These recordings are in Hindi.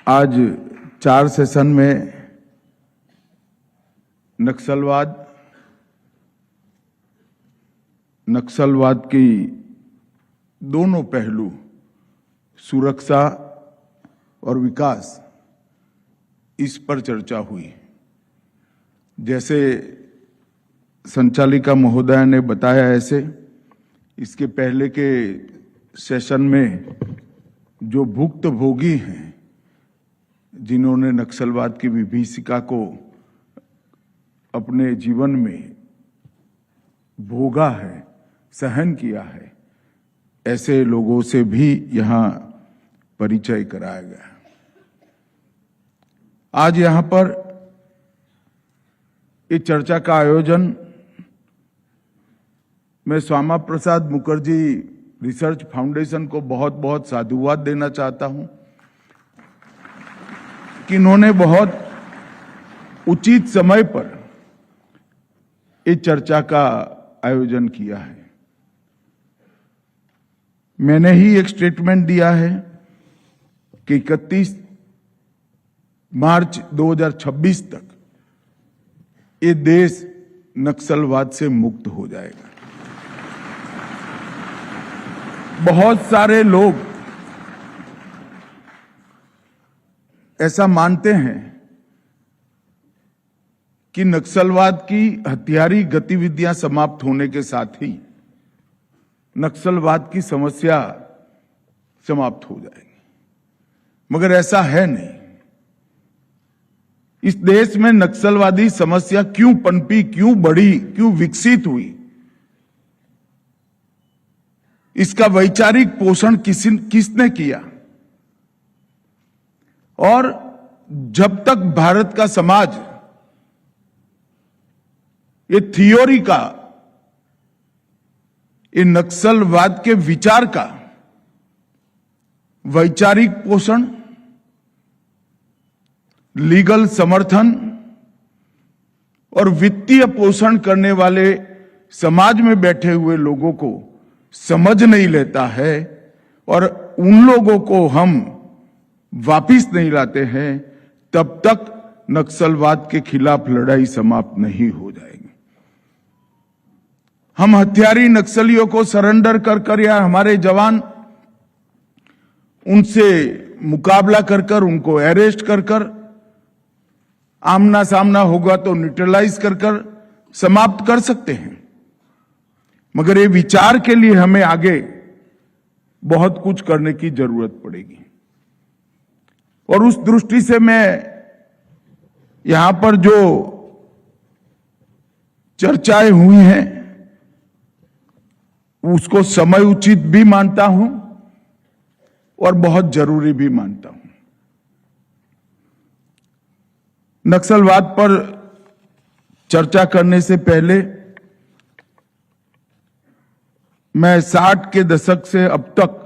आज 4 सेशन में नक्सलवाद की दोनों पहलू सुरक्षा और विकास इस पर चर्चा हुई। जैसे संचालिका महोदया ने बताया, ऐसे इसके पहले के सेशन में जो भुक्तभोगी हैं, जिन्होंने नक्सलवाद की विभीषिका को अपने जीवन में भोगा है, सहन किया है, ऐसे लोगों से भी यहां परिचय कराया गया। आज यहां पर इस चर्चा का आयोजन मैं श्यामा प्रसाद मुखर्जी रिसर्च फाउंडेशन को बहुत बहुत साधुवाद देना चाहता हूं कि इन्होंने बहुत उचित समय पर इस चर्चा का आयोजन किया है। मैंने ही एक स्टेटमेंट दिया है कि 31 मार्च 2026 तक ये देश नक्सलवाद से मुक्त हो जाएगा। बहुत सारे लोग ऐसा मानते हैं कि नक्सलवाद की हथियारी गतिविधियां समाप्त होने के साथ ही नक्सलवाद की समस्या समाप्त हो जाएगी, मगर ऐसा है नहीं। इस देश में नक्सलवादी समस्या क्यों पनपी, क्यों बढ़ी, क्यों विकसित हुई, इसका वैचारिक पोषण किसने किया। और जब तक भारत का समाज ये थियोरी का, ये नक्सलवाद के विचार का वैचारिक पोषण, लीगल समर्थन और वित्तीय पोषण करने वाले समाज में बैठे हुए लोगों को समझ नहीं लेता है और उन लोगों को हम वापिस नहीं लाते हैं, तब तक नक्सलवाद के खिलाफ लड़ाई समाप्त नहीं हो जाएगी। हम हथियारी नक्सलियों को सरेंडर कर या हमारे जवान उनसे मुकाबला कर उनको अरेस्ट कर आमना सामना होगा तो न्यूट्रलाइज कर समाप्त कर सकते हैं, मगर ये विचार के लिए हमें आगे बहुत कुछ करने की जरूरत पड़ेगी। और उस दृष्टि से मैं यहां पर जो चर्चाएं हुई हैं उसको समय उचित भी मानता हूं और बहुत जरूरी भी मानता हूं। नक्सलवाद पर चर्चा करने से पहले मैं 60 के दशक से अब तक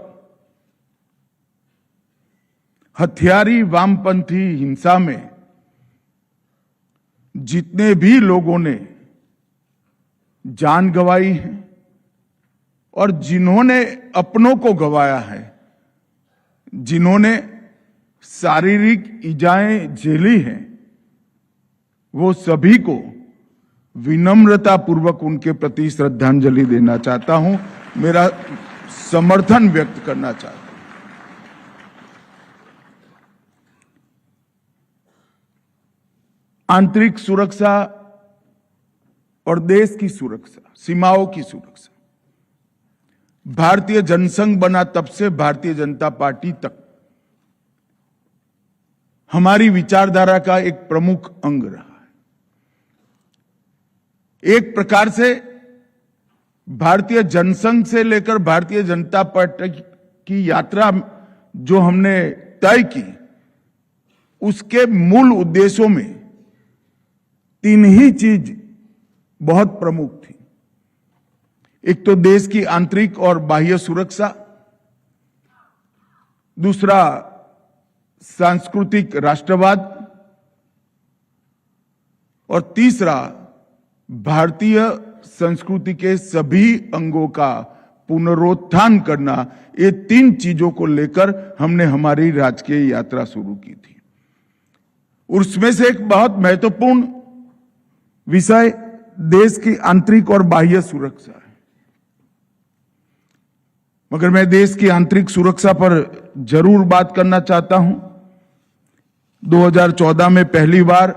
हथियारी वामपंथी हिंसा में जितने भी लोगों ने जान गंवाई है और जिन्होंने अपनों को गंवाया है, जिन्होंने शारीरिक इजाएं झेली हैं, वो सभी को विनम्रता पूर्वक उनके प्रति श्रद्धांजलि देना चाहता हूं, मेरा समर्थन व्यक्त करना चाहता हूं। आंतरिक सुरक्षा और देश की सुरक्षा, सीमाओं की सुरक्षा, भारतीय जनसंघ बना तब से भारतीय जनता पार्टी तक हमारी विचारधारा का एक प्रमुख अंग रहा है। एक प्रकार से भारतीय जनसंघ से लेकर भारतीय जनता पार्टी की यात्रा जो हमने तय की, उसके मूल उद्देश्यों में 3 ही चीज बहुत प्रमुख थी। एक तो देश की आंतरिक और बाह्य सुरक्षा, दूसरा सांस्कृतिक राष्ट्रवाद और तीसरा भारतीय संस्कृति के सभी अंगों का पुनरुत्थान करना, ये 3 चीजों को लेकर हमने हमारी राजकीय यात्रा शुरू की थी। उसमें से एक बहुत महत्वपूर्ण विषय देश की आंतरिक और बाह्य सुरक्षा है। मगर मैं देश की आंतरिक सुरक्षा पर जरूर बात करना चाहता हूं। 2014 में पहली बार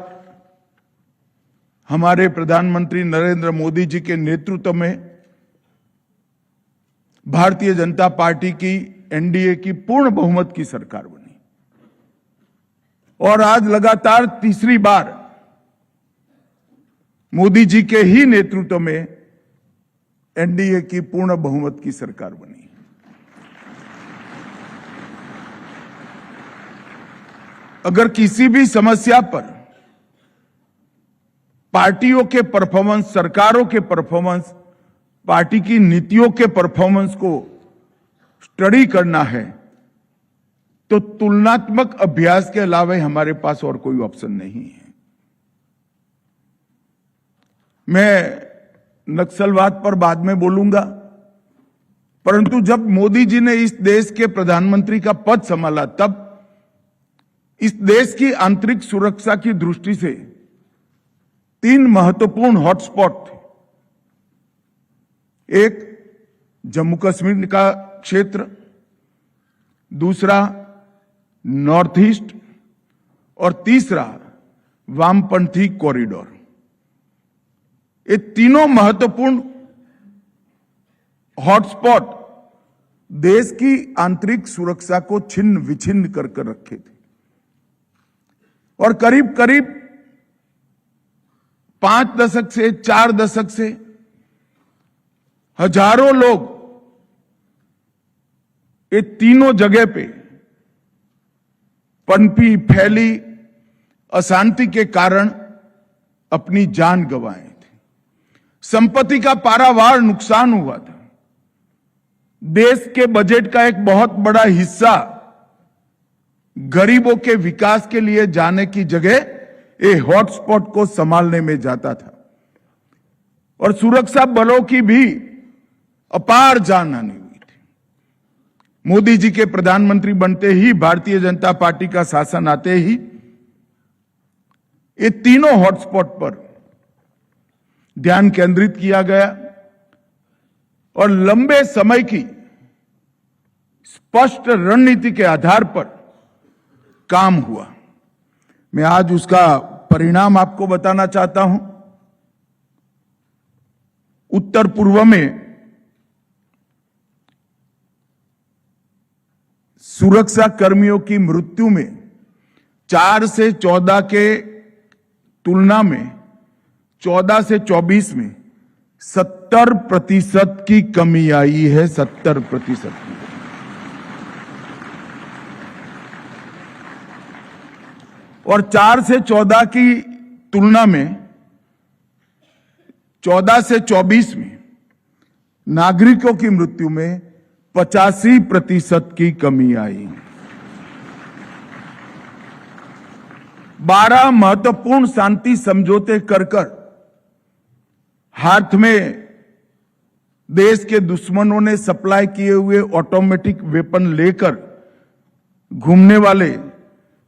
हमारे प्रधानमंत्री नरेंद्र मोदी जी के नेतृत्व में भारतीय जनता पार्टी की एनडीए की पूर्ण बहुमत की सरकार बनी और आज लगातार तीसरी बार मोदी जी के ही नेतृत्व में एनडीए की पूर्ण बहुमत की सरकार बनी। अगर किसी भी समस्या पर पार्टियों के परफॉर्मेंस, सरकारों के परफॉर्मेंस, पार्टी की नीतियों के परफॉर्मेंस को स्टडी करना है तो तुलनात्मक अभ्यास के अलावा हमारे पास और कोई ऑप्शन नहीं है। मैं नक्सलवाद पर बाद में बोलूंगा, परंतु जब मोदी जी ने इस देश के प्रधानमंत्री का पद संभाला तब इस देश की आंतरिक सुरक्षा की दृष्टि से 3 महत्वपूर्ण हॉटस्पॉट थे। एक जम्मू कश्मीर का क्षेत्र, दूसरा नॉर्थ ईस्ट और तीसरा वामपंथी कॉरिडोर। ये तीनों महत्वपूर्ण हॉटस्पॉट देश की आंतरिक सुरक्षा को छिन्न विछिन्न कर रखे थे और करीब करीब 5 दशक से 4 दशक से हजारों लोग ये तीनों जगह पे पनपी फैली अशांति के कारण अपनी जान गंवाए थे। संपत्ति का पारावार नुकसान हुआ था। देश के बजट का एक बहुत बड़ा हिस्सा गरीबों के विकास के लिए जाने की जगह ये हॉटस्पॉट को संभालने में जाता था और सुरक्षा बलों की भी अपार जान हानि हुई थी। मोदी जी के प्रधानमंत्री बनते ही, भारतीय जनता पार्टी का शासन आते ही ये तीनों हॉटस्पॉट पर ध्यान केंद्रित किया गया और लंबे समय की स्पष्ट रणनीति के आधार पर काम हुआ। मैं आज उसका परिणाम आपको बताना चाहता हूं। उत्तर पूर्व में सुरक्षा कर्मियों की मृत्यु में 4 से 14 के तुलना में 14 से 24 में 70% की कमी आई है। 70% की। और 4 से 14 की तुलना में 14 से 24 में नागरिकों की मृत्यु में 85% की कमी आई। 12 महत्वपूर्ण शांति समझौते कर हाथ में देश के दुश्मनों ने सप्लाई किए हुए ऑटोमेटिक वेपन लेकर घूमने वाले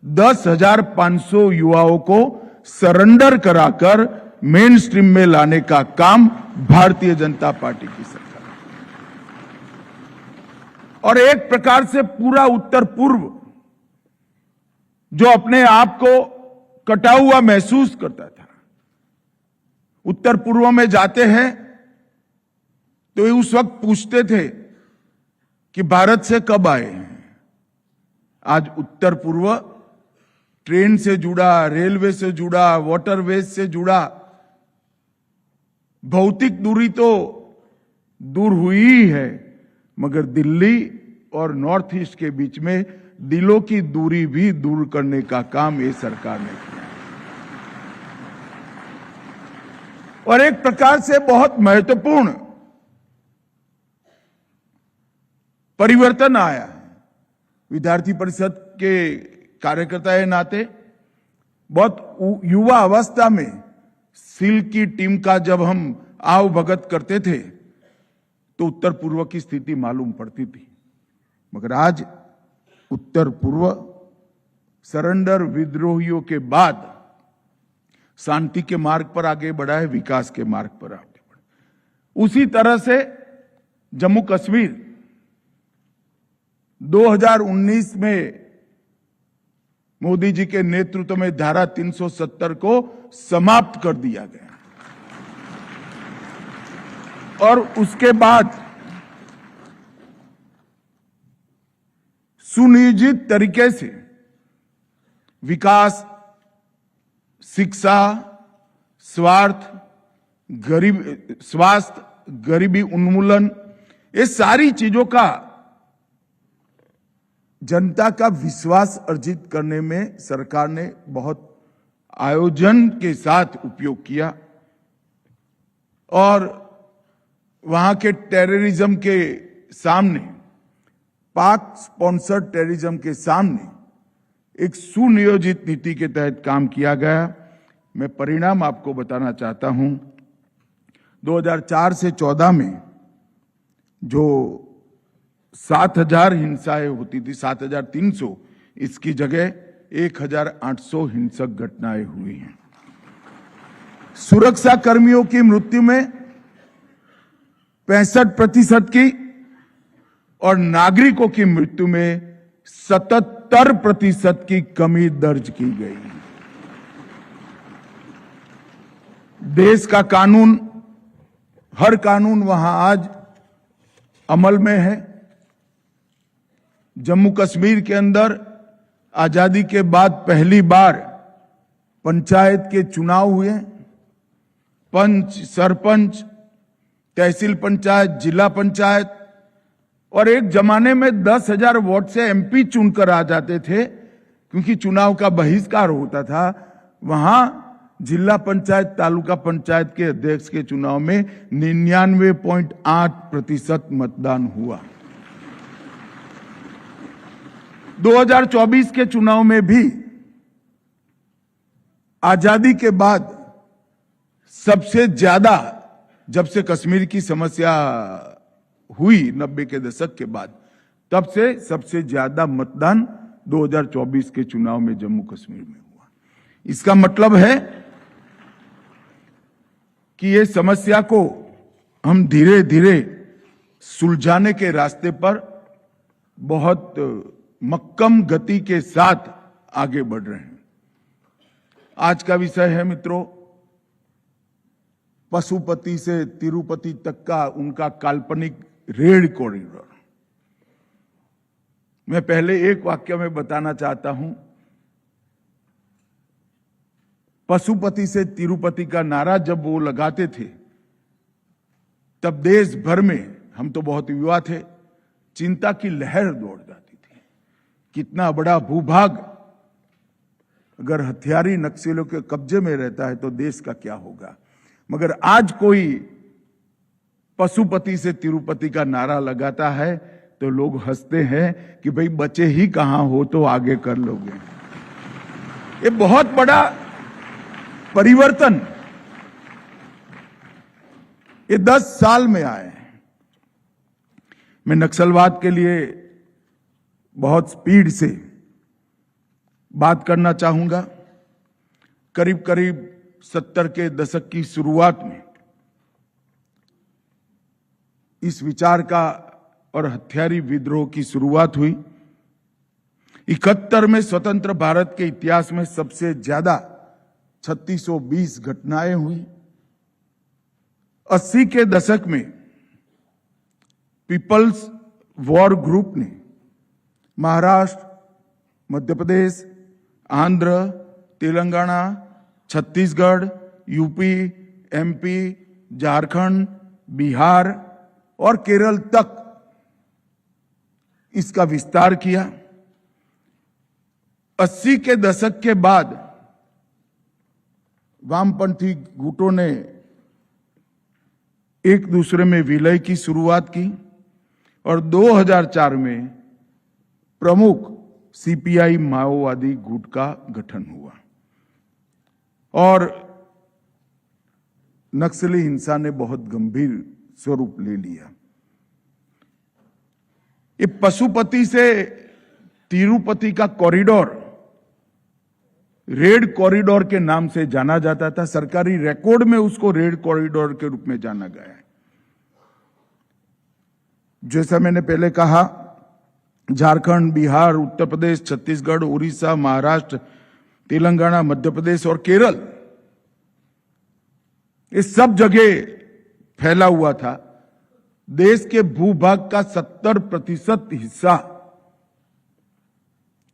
10,500 युवाओं को सरेंडर कराकर मेन स्ट्रीम में लाने का काम भारतीय जनता पार्टी की सरकार। और एक प्रकार से पूरा उत्तर पूर्व जो अपने आप को कटा हुआ महसूस करता था, उत्तर पूर्व में जाते हैं तो ये उस वक्त पूछते थे कि भारत से कब आए हैं। आज उत्तर पूर्व ट्रेन से जुड़ा, रेलवे से जुड़ा, वाटरवेज से जुड़ा। भौतिक दूरी तो दूर हुई ही है, मगर दिल्ली और नॉर्थ ईस्ट के बीच में दिलों की दूरी भी दूर करने का काम ये सरकार ने किया और एक प्रकार से बहुत महत्वपूर्ण परिवर्तन आया है। विद्यार्थी परिषद के कार्यकर्ता के नाते बहुत युवा अवस्था में सील की टीम का जब हम आवभगत करते थे तो उत्तर पूर्व की स्थिति मालूम पड़ती थी। मगर आज उत्तर पूर्व सरेंडर विद्रोहियों के बाद शांति के मार्ग पर आगे बढ़ा है, विकास के मार्ग पर आगे बढ़ा। उसी तरह से जम्मू कश्मीर 2019 में मोदी जी के नेतृत्व में धारा 370 को समाप्त कर दिया गया और उसके बाद सुनियोजित तरीके से विकास, शिक्षा, स्वास्थ्य, गरीबी उन्मूलन, ये सारी चीजों का जनता का विश्वास अर्जित करने में सरकार ने बहुत आयोजन के साथ उपयोग किया और वहां के टेररिज्म के सामने, पाक स्पॉन्सर्ड टेररिज्म के सामने एक सुनियोजित नीति के तहत काम किया गया। मैं परिणाम आपको बताना चाहता हूं। 2004 से 14 में जो 7,000 हिंसाएं होती थी, 7,300, इसकी जगह 1,800 हिंसक घटनाएं हुई हैं। सुरक्षा कर्मियों की मृत्यु में 65% की और नागरिकों की मृत्यु में 77% की कमी दर्ज की गई। देश का कानून, हर कानून वहां आज अमल में है। जम्मू कश्मीर के अंदर आजादी के बाद पहली बार पंचायत के चुनाव हुए। पंच, सरपंच, तहसील पंचायत, जिला पंचायत, और एक जमाने में 10,000 वोट से एमपी चुनकर आ जाते थे क्योंकि चुनाव का बहिष्कार होता था। वहां जिला पंचायत, तालुका पंचायत के अध्यक्ष के चुनाव में 99.8% मतदान हुआ। 2024 के चुनाव में भी आजादी के बाद सबसे ज्यादा, जब से कश्मीर की समस्या हुई 90 के दशक के बाद, तब से सबसे ज्यादा मतदान 2024 के चुनाव में जम्मू कश्मीर में हुआ। इसका मतलब है कि ये समस्या को हम धीरे धीरे सुलझाने के रास्ते पर बहुत मक्कम गति के साथ आगे बढ़ रहे हैं। आज का विषय है मित्रों, पशुपति से तिरुपति तक का उनका काल्पनिक रेल कॉरिडोर। मैं पहले एक वाक्य में बताना चाहता हूं। पशुपति से तिरुपति का नारा जब वो लगाते थे, तब देश भर में, हम तो बहुत युवा थे, चिंता की लहर दौड़ जाती थी। कितना बड़ा भूभाग अगर हथियारी नक्सलियों के कब्जे में रहता है तो देश का क्या होगा। मगर आज कोई पशुपति से तिरुपति का नारा लगाता है तो लोग हंसते हैं कि भाई बचे ही कहां हो तो आगे कर लोगे। ये बहुत बड़ा परिवर्तन ये 10 साल में आए हैं। मैं नक्सलवाद के लिए बहुत स्पीड से बात करना चाहूंगा। करीब करीब 70 के दशक की शुरुआत में इस विचार का और हथियारी विद्रोह की शुरुआत हुई। 71 में स्वतंत्र भारत के इतिहास में सबसे ज्यादा 3620 घटनाएं हुई। 80 के दशक में पीपल्स वॉर ग्रुप ने महाराष्ट्र, मध्य प्रदेश, आंध्र, तेलंगाना, छत्तीसगढ़, यूपी, एमपी, झारखंड, बिहार और केरल तक इसका विस्तार किया। 80 के दशक के बाद वामपंथी गुटों ने एक दूसरे में विलय की शुरुआत की और 2004 में प्रमुख सीपीआई माओवादी गुट का गठन हुआ और नक्सली हिंसा ने बहुत गंभीर स्वरूप ले लिया। ये पशुपति से तिरुपति का कॉरिडोर रेड कॉरिडोर के नाम से जाना जाता था। सरकारी रिकॉर्ड में उसको रेड कॉरिडोर के रूप में जाना गया है। जैसा मैंने पहले कहा, झारखंड, बिहार, उत्तर प्रदेश, छत्तीसगढ़, उड़ीसा, महाराष्ट्र, तेलंगाना, मध्य प्रदेश और केरल, इस सब जगह फैला हुआ था। देश के भूभाग का 70% हिस्सा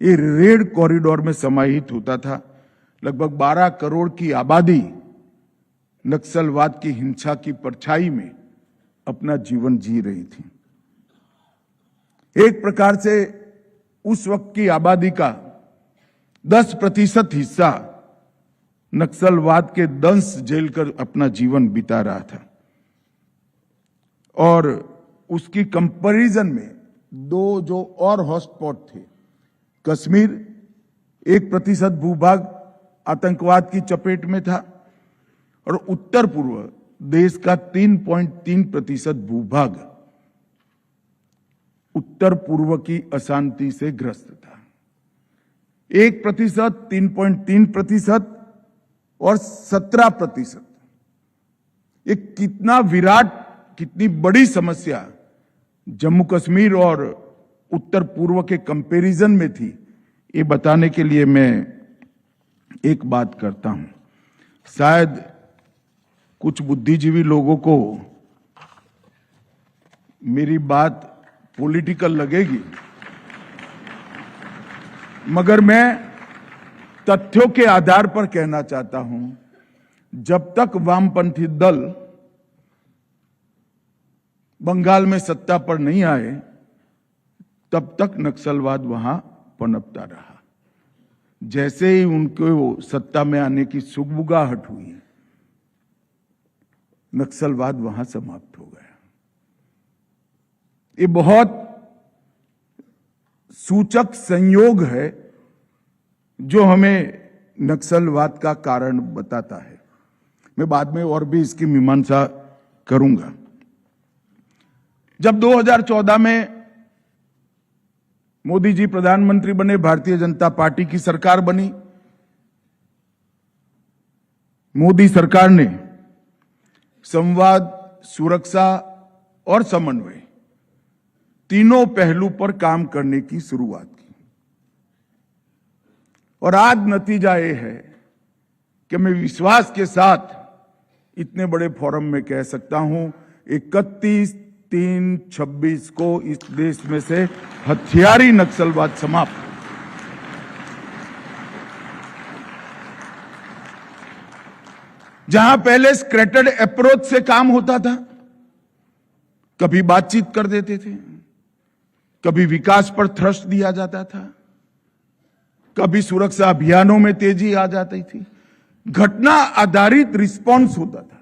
ये रेड कॉरिडोर में समाहित होता था। लगभग 12 करोड़ की आबादी नक्सलवाद की हिंसा की परछाई में अपना जीवन जी रही थी। एक प्रकार से उस वक्त की आबादी का 10% हिस्सा नक्सलवाद के दंश झेलकर अपना जीवन बिता रहा था। और उसकी कंपैरिजन में दो जो और हॉटस्पॉट थे, कश्मीर 1% भूभाग आतंकवाद की चपेट में था और उत्तर पूर्व देश का 3.3% भूभाग उत्तर पूर्व की अशांति से ग्रस्त था। 1%, 3.3% और 17%। ये कितना विराट, कितनी बड़ी समस्या जम्मू कश्मीर और उत्तर पूर्व के कंपैरिजन में थी, ये बताने के लिए मैं एक बात करता हूं। शायद कुछ बुद्धिजीवी लोगों को मेरी बात पॉलिटिकल लगेगी, मगर मैं तथ्यों के आधार पर कहना चाहता हूं, जब तक वामपंथी दल बंगाल में सत्ता पर नहीं आए, तब तक नक्सलवाद वहां पनपता रहा। जैसे ही उनको सत्ता में आने की सुगबुगाहट हुई, नक्सलवाद वहां समाप्त हो गया। ये बहुत सूचक संयोग है जो हमें नक्सलवाद का कारण बताता है। मैं बाद में और भी इसकी मीमांसा करूंगा। जब 2014 में मोदी जी प्रधानमंत्री बने, भारतीय जनता पार्टी की सरकार बनी, मोदी सरकार ने संवाद, सुरक्षा और समन्वय तीनों पहलू पर काम करने की शुरुआत की। और आज नतीजा ये है कि मैं विश्वास के साथ इतने बड़े फोरम में कह सकता हूं, 31/3/26 को इस देश में से हथियारी नक्सलवाद समाप्त। जहां पहले स्क्रेटेड अप्रोच से काम होता था, कभी बातचीत कर देते थे, कभी विकास पर थ्रस्ट दिया जाता था, कभी सुरक्षा अभियानों में तेजी आ जाती थी, घटना आधारित रिस्पॉन्स होता था,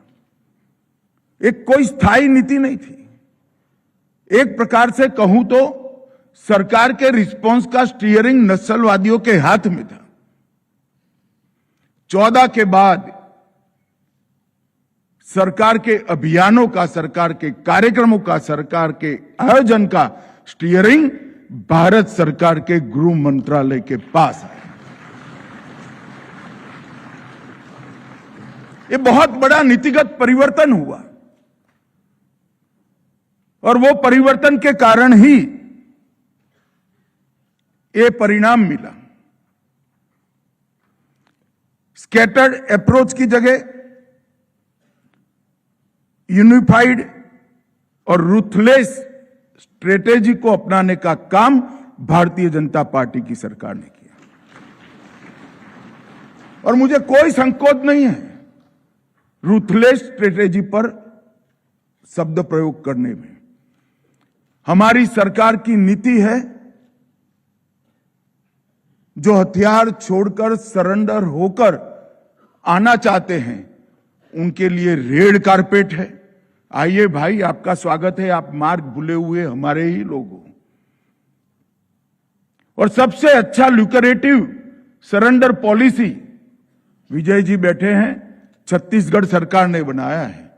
एक कोई स्थायी नीति नहीं थी। एक प्रकार से कहूं तो सरकार के रिस्पॉन्स का स्टीयरिंग नक्सलवादियों के हाथ में था। 14 के बाद सरकार के अभियानों का, सरकार के कार्यक्रमों का, सरकार के आयोजन का स्टीयरिंग भारत सरकार के गृह मंत्रालय के पास है। ये बहुत बड़ा नीतिगत परिवर्तन हुआ और वो परिवर्तन के कारण ही ये परिणाम मिला। स्कैटर्ड अप्रोच की जगह यूनिफाइड और रूथलेस स्ट्रेटेजी को अपनाने का काम भारतीय जनता पार्टी की सरकार ने किया। और मुझे कोई संकोच नहीं है रूथलेस स्ट्रेटेजी पर शब्द प्रयोग करने में। हमारी सरकार की नीति है, जो हथियार छोड़कर सरेंडर होकर आना चाहते हैं उनके लिए रेड कारपेट है। आइए भाई, आपका स्वागत है, आप मार्ग भूले हुए हमारे ही लोग हो। और सबसे अच्छा ल्यूकरेटिव सरेंडर पॉलिसी विजय जी बैठे हैं, छत्तीसगढ़ सरकार ने बनाया है,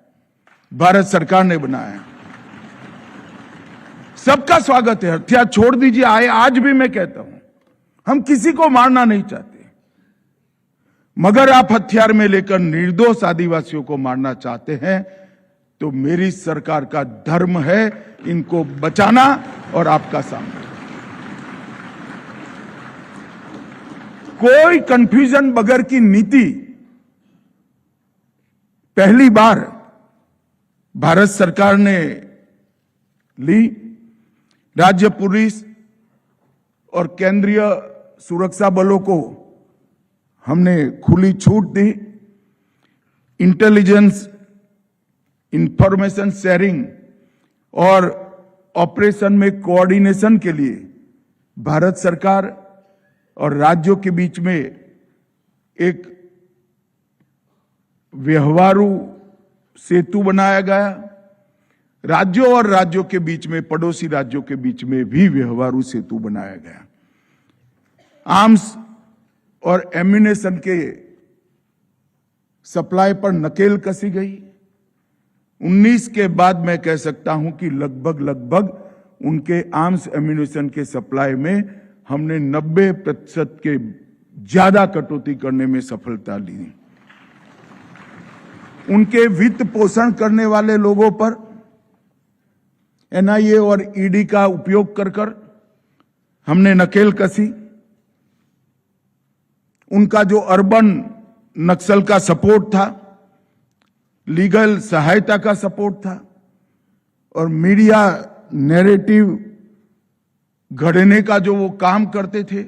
भारत सरकार ने बनाया है। सबका स्वागत है, हथियार छोड़ दीजिए, आए। आज भी मैं कहता हूं, हम किसी को मारना नहीं चाहते, मगर आप हथियार में लेकर निर्दोष आदिवासियों को मारना चाहते हैं तो मेरी सरकार का धर्म है इनको बचाना और आपका सामना। कोई कंफ्यूजन बगैर की नीति पहली बार भारत सरकार ने ली। राज्य पुलिस और केंद्रीय सुरक्षा बलों को हमने खुली छूट दी। इंटेलिजेंस, इंफॉर्मेशन शेयरिंग और ऑपरेशन में कोऑर्डिनेशन के लिए भारत सरकार और राज्यों के बीच में एक व्यवहारू सेतु बनाया गया। राज्यों और राज्यों के बीच में, पड़ोसी राज्यों के बीच में भी व्यवहारू सेतु बनाया गया। आर्म्स और एम्यूनेशन के सप्लाई पर नकेल कसी गई। 19 के बाद मैं कह सकता हूं कि लगभग उनके आर्म्स एम्यूनेशन के सप्लाई में हमने 90% के ज्यादा कटौती करने में सफलता ली। उनके वित्त पोषण करने वाले लोगों पर एनआईए और ईडी का उपयोग कर हमने नकेल कसी। उनका जो अर्बन नक्सल का सपोर्ट था, लीगल सहायता का सपोर्ट था और मीडिया नैरेटिव घड़ने का जो वो काम करते थे,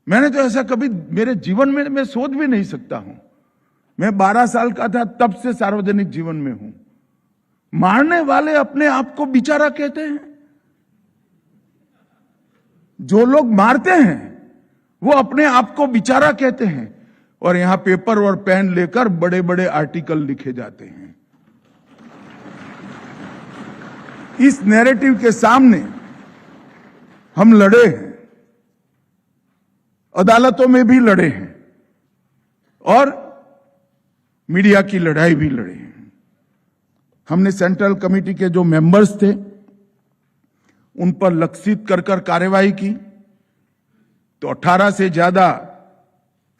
मैंने तो ऐसा कभी मेरे जीवन में मैं सोच भी नहीं सकता हूं। मैं 12 साल का था तब से सार्वजनिक जीवन में हूं। मारने वाले अपने आप को बेचारा कहते हैं। जो लोग मारते हैं वो अपने आप को बेचारा कहते हैं और यहां पेपर और पेन लेकर बड़े बड़े आर्टिकल लिखे जाते हैं। इस नैरेटिव के सामने हम लड़े हैं, अदालतों में भी लड़े हैं और मीडिया की लड़ाई भी लड़े हैं। हमने सेंट्रल कमेटी के जो मेंबर्स थे उन पर लक्षित कर कार्रवाई की तो 18 से ज्यादा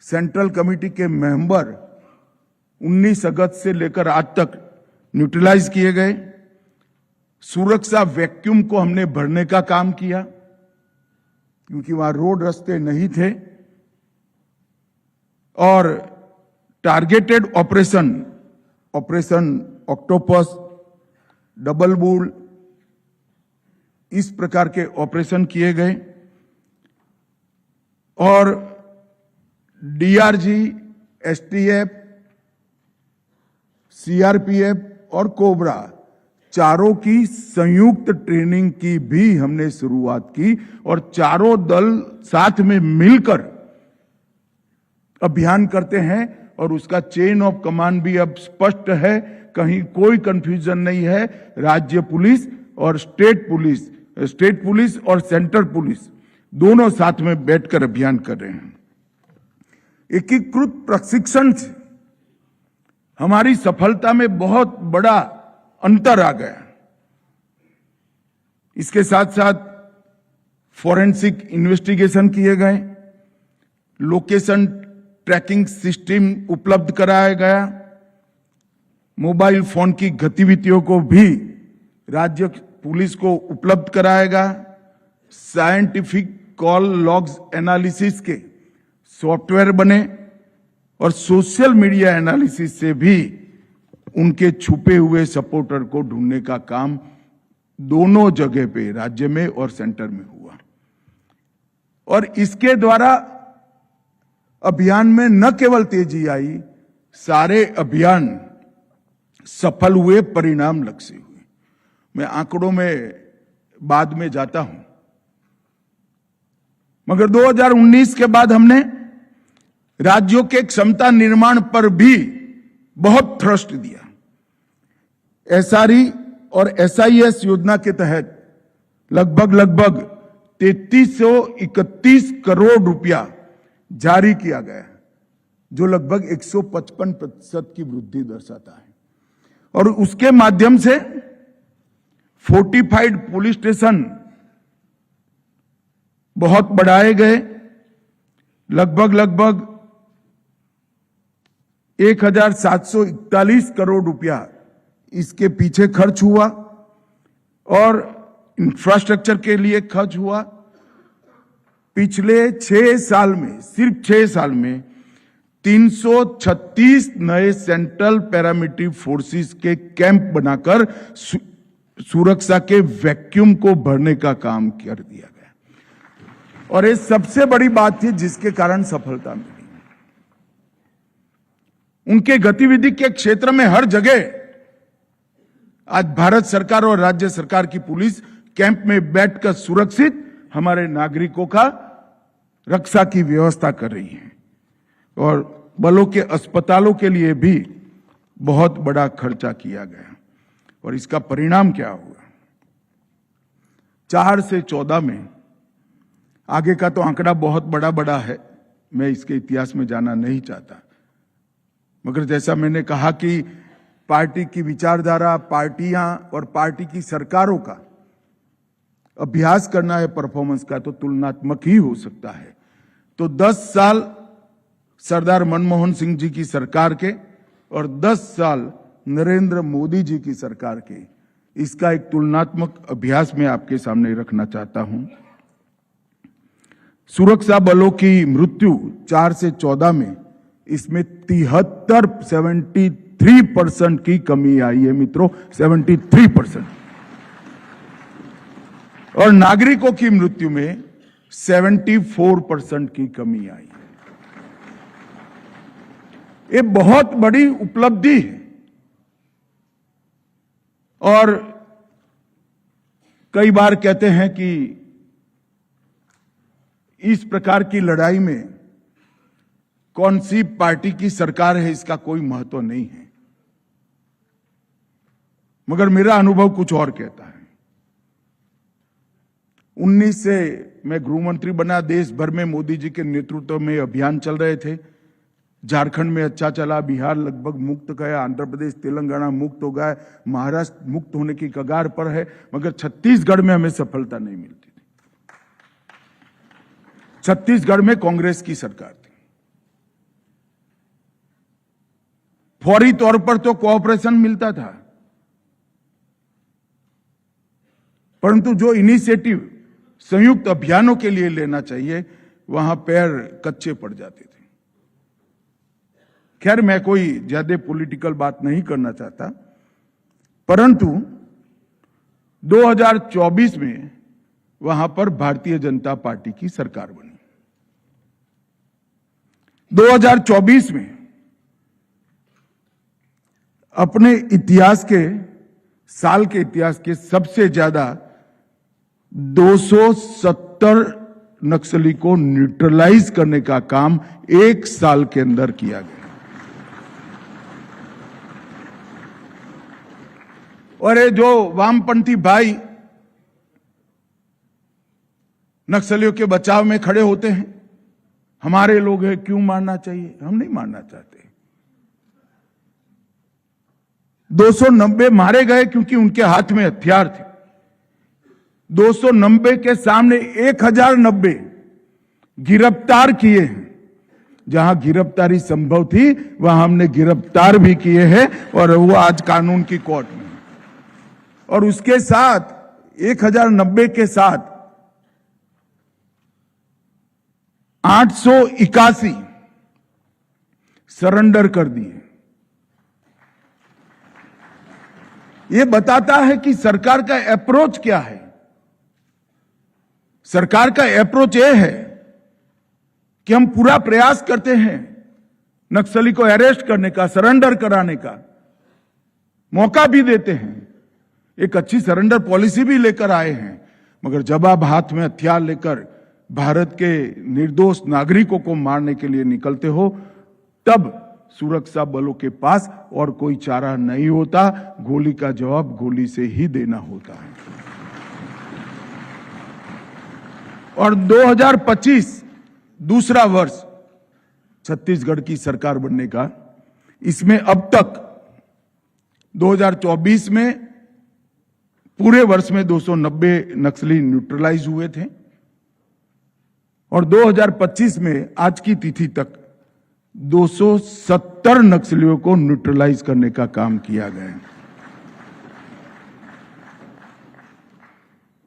सेंट्रल कमेटी के मेंबर 19 अगस्त से लेकर आज तक न्यूट्रलाइज किए गए। सुरक्षा वैक्यूम को हमने भरने का काम किया क्योंकि वहां रोड रास्ते नहीं थे और targeted operation octopus, double bull, इस प्रकार के ऑपरेशन किए गए और डीआरजी, एसटीएफ, सीआरपीएफ और कोबरा चारों की संयुक्त ट्रेनिंग की भी हमने शुरुआत की और चारों दल साथ में मिलकर अभियान करते हैं और उसका चेन ऑफ कमांड भी अब स्पष्ट है, कहीं कोई कंफ्यूजन नहीं है। राज्य पुलिस और स्टेट पुलिस और सेंट्रल पुलिस दोनों साथ में बैठकर अभियान कर रहे हैं। एकीकृत प्रशिक्षण से हमारी सफलता में बहुत बड़ा अंतर आ गया। इसके साथ साथ फॉरेंसिक इन्वेस्टिगेशन किए गए, लोकेशन ट्रैकिंग सिस्टम उपलब्ध कराया गया, मोबाइल फोन की गतिविधियों को भी राज्य पुलिस को उपलब्ध कराएगा, साइंटिफिक कॉल लॉग्स एनालिसिस के सॉफ्टवेयर बने और सोशल मीडिया एनालिसिस से भी उनके छुपे हुए सपोर्टर को ढूंढने का काम दोनों जगह पे, राज्य में और सेंटर में हुआ। और इसके द्वारा अभियान में न केवल तेजी आई, सारे अभियान सफल हुए, परिणाम लक्षी हुए। मैं आंकड़ों में बाद में जाता हूं, मगर 2019 के बाद हमने राज्यों के क्षमता निर्माण पर भी बहुत थ्रस्ट दिया। एसआरई और एसआईएस योजना के तहत लगभग 3331 करोड़ रुपया जारी किया गया, जो लगभग 155% की वृद्धि दर्शाता है। और उसके माध्यम से फोर्टिफाइड पुलिस स्टेशन बहुत बढ़ाए गए। लगभग 1741 करोड़ रुपया इसके पीछे खर्च हुआ और इंफ्रास्ट्रक्चर के लिए खर्च हुआ। पिछले 6 साल में, सिर्फ 6 साल में 336 नए सेंट्रल पैरामिलिट्री फोर्सेस के कैंप बनाकर सुरक्षा के वैक्यूम को भरने का काम कर दिया गया और ये सबसे बड़ी बात थी जिसके कारण सफलता मिली। उनके गतिविधि के क्षेत्र में हर जगह आज भारत सरकार और राज्य सरकार की पुलिस कैंप में बैठकर सुरक्षित हमारे नागरिकों का रक्षा की व्यवस्था कर रही है और बलों के अस्पतालों के लिए भी बहुत बड़ा खर्चा किया गया और इसका परिणाम क्या हुआ? 4 से 14 में, आगे का तो आंकड़ा बहुत बड़ा है, मैं इसके इतिहास में जाना नहीं चाहता, मगर जैसा मैंने कहा कि पार्टी की विचारधारा, पार्टियां और पार्टी की सरकारों का अभ्यास करना है परफॉर्मेंस का, तो तुलनात्मक ही हो सकता है। तो 10 साल सरदार मनमोहन सिंह जी की सरकार के और 10 साल नरेंद्र मोदी जी की सरकार के, इसका एक तुलनात्मक अभ्यास मैं आपके सामने रखना चाहता हूं। सुरक्षा बलों की मृत्यु 4 से 14 में, इसमें 73% की कमी आई है मित्रों, 73%। और नागरिकों की मृत्यु में 74% की कमी आई है। ये बहुत बड़ी उपलब्धि है और कई बार कहते हैं कि इस प्रकार की लड़ाई में कौन सी पार्टी की सरकार है इसका कोई महत्व नहीं है, मगर मेरा अनुभव कुछ और कहता है। 19 से मैं गृह मंत्री बना, देश भर में मोदी जी के नेतृत्व में अभियान चल रहे थे। झारखंड में अच्छा चला, बिहार लगभग मुक्त गया, आंध्र प्रदेश तेलंगाना मुक्त हो गया, महाराष्ट्र मुक्त होने की कगार पर है, मगर छत्तीसगढ़ में हमें सफलता नहीं मिलती थी। छत्तीसगढ़ में कांग्रेस की सरकार थी। फौरी तौर पर तो कोऑपरेशन मिलता था, परंतु जो इनिशिएटिव संयुक्त अभियानों के लिए लेना चाहिए वहां पैर कच्चे पड़ जाते थे। खैर, मैं कोई ज्यादा पॉलिटिकल बात नहीं करना चाहता, परंतु 2024 में वहां पर भारतीय जनता पार्टी की सरकार बनी। 2024 में अपने इतिहास के साल के इतिहास के सबसे ज्यादा 270 नक्सली को न्यूट्रलाइज करने का काम 1 साल के अंदर किया गया। और ये जो वामपंथी भाई नक्सलियों के बचाव में खड़े होते हैं, हमारे लोग हैं, क्यों मारना चाहिए? हम नहीं मारना चाहते। 290 मारे गए क्योंकि उनके हाथ में हथियार थे। 290 के सामने 1090 गिरफ्तार किए हैं। जहां गिरफ्तारी संभव थी वहां हमने गिरफ्तार भी किए हैं और वो आज कानून की कोर्ट में। और उसके साथ 1090 के साथ 881 सरेंडर कर दिए। ये बताता है कि सरकार का अप्रोच क्या है। सरकार का अप्रोच यह है कि हम पूरा प्रयास करते हैं नक्सली को अरेस्ट करने का, सरेंडर कराने का, मौका भी देते हैं, एक अच्छी सरेंडर पॉलिसी भी लेकर आए हैं, मगर जब आप हाथ में हथियार लेकर भारत के निर्दोष नागरिकों को मारने के लिए निकलते हो, तब सुरक्षा बलों के पास और कोई चारा नहीं होता, गोली का जवाब गोली से ही देना होता है। और 2025 दूसरा वर्ष छत्तीसगढ़ की सरकार बनने का, इसमें अब तक 2024 में पूरे वर्ष में 290 नक्सली न्यूट्रलाइज हुए थे और 2025 में आज की तिथि तक 270 नक्सलियों को न्यूट्रलाइज करने का काम किया गया है।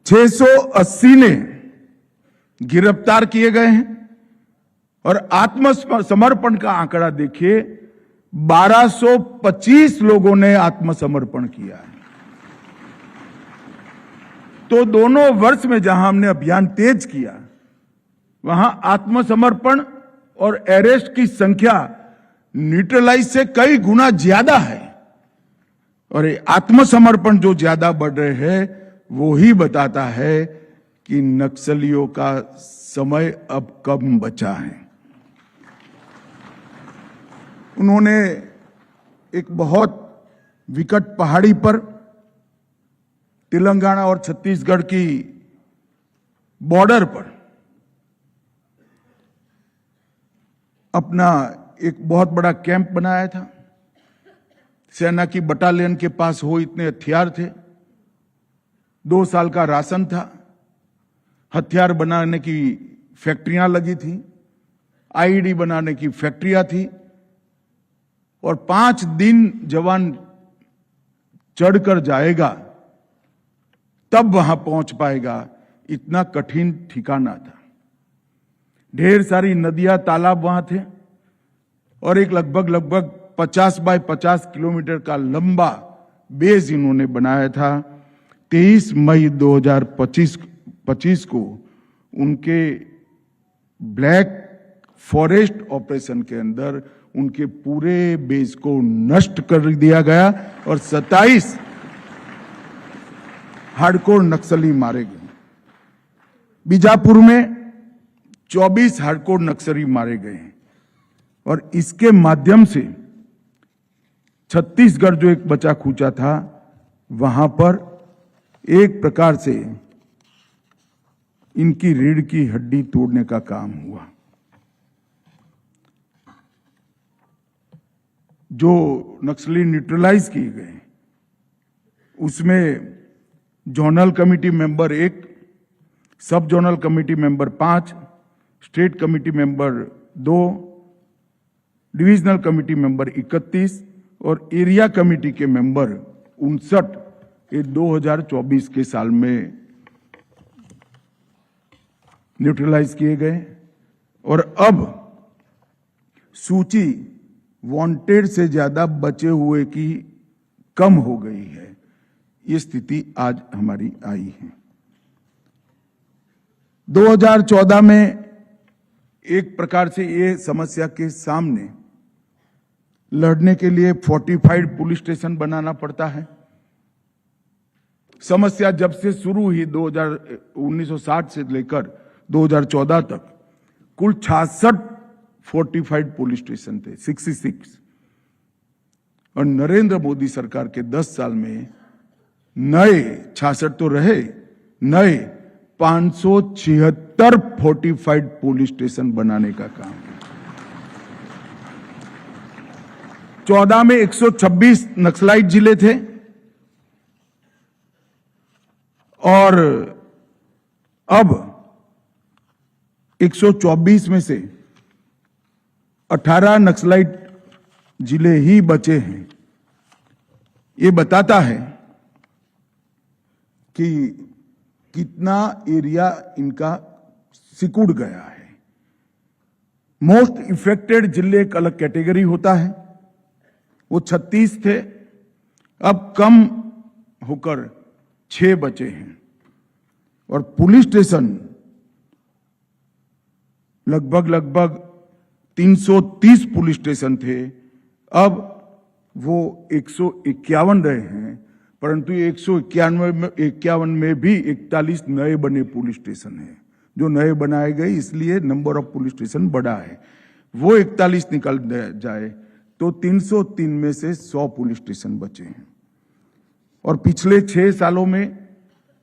680 ने गिरफ्तार किए गए हैं और आत्मसमर्पण का आंकड़ा देखिए, 1225 लोगों ने आत्मसमर्पण किया है। तो दोनों वर्ष में जहां हमने अभियान तेज किया, वहां आत्मसमर्पण और अरेस्ट की संख्या न्यूट्रलाइज से कई गुना ज्यादा है। और ये आत्मसमर्पण जो ज्यादा बढ़ रहे हैं, वो ही बताता है कि नक्सलियों का समय अब कम बचा है। उन्होंने एक बहुत विकट पहाड़ी पर तेलंगाना और छत्तीसगढ़ की बॉर्डर पर अपना एक बहुत बड़ा कैंप बनाया था। सेना की बटालियन के पास हो इतने हथियार थे, 2 साल का राशन था, हथियार बनाने की फैक्ट्रियां लगी थी, आईईडी बनाने की फैक्ट्रियां थी और 5 दिन जवान चढ़कर जाएगा तब वहां पहुंच पाएगा, इतना कठिन ठिकाना था। ढेर सारी नदियां, तालाब वहां थे और एक लगभग 50 बाय 50 किलोमीटर का लंबा बेस इन्होंने बनाया था। 23 मई 2025 को उनके ब्लैक फॉरेस्ट ऑपरेशन के अंदर उनके पूरे बेस को नष्ट कर दिया गया और 27 हार्डकोर नक्सली मारे गए। बीजापुर में 24 हार्डकोर नक्सली मारे गए हैं और इसके माध्यम से छत्तीसगढ़ जो एक बचा खूचा था, वहां पर एक प्रकार से इनकी रीढ़ की हड्डी तोड़ने का काम हुआ। जो नक्सली न्यूट्रलाइज किए गए उसमें जोनल कमेटी मेंबर 1, सब zonal committee member 5, state committee member 2, divisional committee member 31 और एरिया कमेटी के मेंबर 59 ये 2024 के साल में न्यूट्रलाइज किए गए और अब सूची वांटेड से ज्यादा बचे हुए की कम हो गई है। ये स्थिति आज हमारी आई है। 2014 में एक प्रकार से ये समस्या के सामने लड़ने के लिए फोर्टिफाइड पुलिस स्टेशन बनाना पड़ता है। समस्या जब से शुरू हुई 1960 से लेकर 2014 तक कुल 66 फोर्टिफाइड पुलिस स्टेशन थे, 66। और नरेंद्र मोदी सरकार के 10 साल में नए 66 तो रहे, नए 576 फोर्टिफाइड पुलिस स्टेशन बनाने का काम है। 14 में 126 नक्सलाइट जिले थे और अब 124 में से 18 नक्सलाइट जिले ही बचे हैं। ये बताता है कि कितना एरिया इनका सिकुड़ गया है। मोस्ट इफेक्टेड जिले एक अलग कैटेगरी होता है, वो 36 थे, अब कम होकर 6 बचे हैं। और पुलिस स्टेशन लगभग 330 पुलिस स्टेशन थे, अब वो 151 रहे हैं, परंतु 151 में भी 41 नए बने पुलिस स्टेशन हैं। जो नए बनाए गए इसलिए नंबर ऑफ पुलिस स्टेशन बढ़ा है। वो 41 निकल जाए तो 303 में से 100 पुलिस स्टेशन बचे हैं। और पिछले 6 सालों में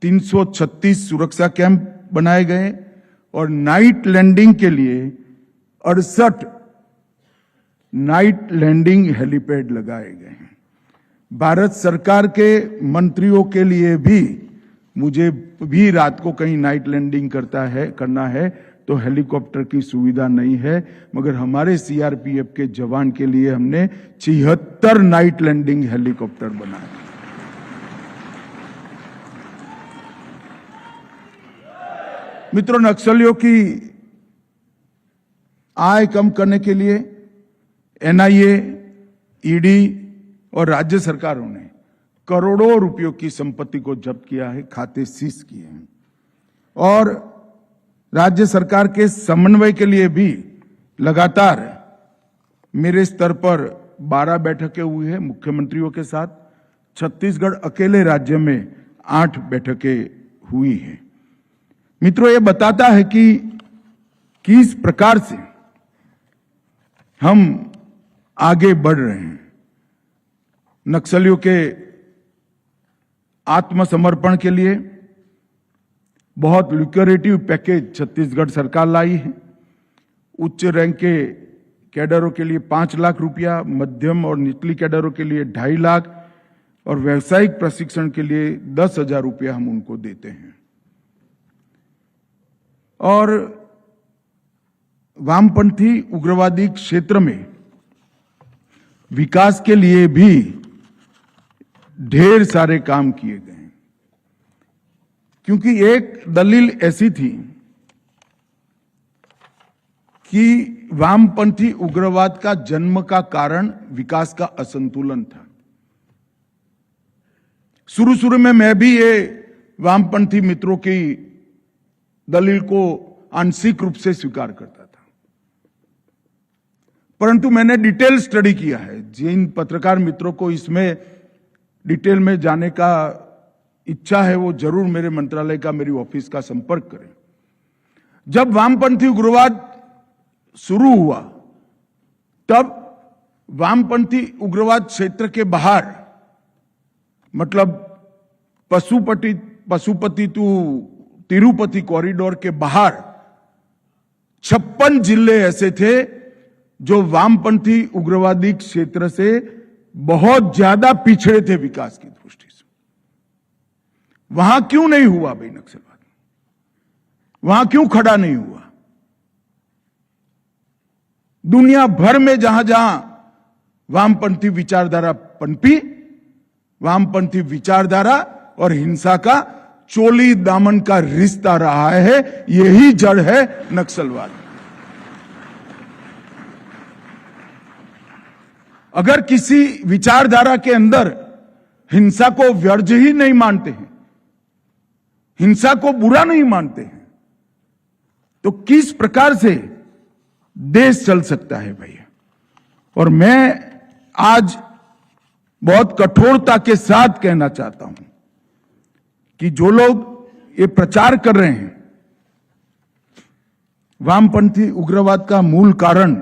336 सुरक्षा कैंप बनाए गए और नाइट लैंडिंग के लिए 68 नाइट लैंडिंग हेलीपैड लगाए गए हैं। भारत सरकार के मंत्रियों के लिए भी मुझे भी रात को कहीं नाइट लैंडिंग करना है तो हेलीकॉप्टर की सुविधा नहीं है, मगर हमारे सीआरपीएफ के जवान के लिए हमने 76 नाइट लैंडिंग हेलीकॉप्टर बनाए। मित्रों, नक्सलियों की आय कम करने के लिए एनआईए, ईडी और राज्य सरकारों ने करोड़ों रुपयों की संपत्ति को जब्त किया है, खाते सीज किए हैं। और राज्य सरकार के समन्वय के लिए भी लगातार मेरे स्तर पर 12 बैठकें हुई है मुख्यमंत्रियों के साथ। छत्तीसगढ़ अकेले राज्य में 8 बैठकें हुई है। मित्रों, ये बताता है कि किस प्रकार से हम आगे बढ़ रहे हैं। नक्सलियों के आत्मसमर्पण के लिए बहुत लुक्रेटिव पैकेज छत्तीसगढ़ सरकार लाई है। उच्च रैंक के कैडरों के लिए 5 लाख रुपया, मध्यम और निचली कैडरों के लिए 2.5 लाख और व्यावसायिक प्रशिक्षण के लिए 10,000 रुपया हम उनको देते हैं। और वामपंथी उग्रवादी क्षेत्र में विकास के लिए भी ढेर सारे काम किए गए हैं, क्योंकि एक दलील ऐसी थी कि वामपंथी उग्रवाद का जन्म का कारण विकास का असंतुलन था। शुरू में मैं भी ये वामपंथी मित्रों की दलील को आंशिक रूप से स्वीकार करता था, परंतु मैंने डिटेल स्टडी किया है। जिन पत्रकार मित्रों को इसमें डिटेल में जाने का इच्छा है वो जरूर मेरे मंत्रालय का, मेरी ऑफिस का संपर्क करें। जब वामपंथी उग्रवाद शुरू हुआ तब वामपंथी उग्रवाद क्षेत्र के बाहर, मतलब पशुपति टू तिरुपति कॉरिडोर के बाहर 56 जिले ऐसे थे जो वामपंथी उग्रवादी क्षेत्र से बहुत ज्यादा पिछड़े थे विकास की दृष्टि से। वहां क्यों नहीं हुआ भाई नक्सलवाद? वहां क्यों खड़ा नहीं हुआ? दुनिया भर में जहां जहां वामपंथी विचारधारा पनपी, वामपंथी विचारधारा और हिंसा का चोली दामन का रिश्ता रहा है। यही जड़ है नक्सलवाद। अगर किसी विचारधारा के अंदर हिंसा को व्यर्थ ही नहीं मानते हैं, हिंसा को बुरा नहीं मानते हैं, तो किस प्रकार से देश चल सकता है भैया? और मैं आज बहुत कठोरता के साथ कहना चाहता हूं कि जो लोग ये प्रचार कर रहे हैं वामपंथी उग्रवाद का मूल कारण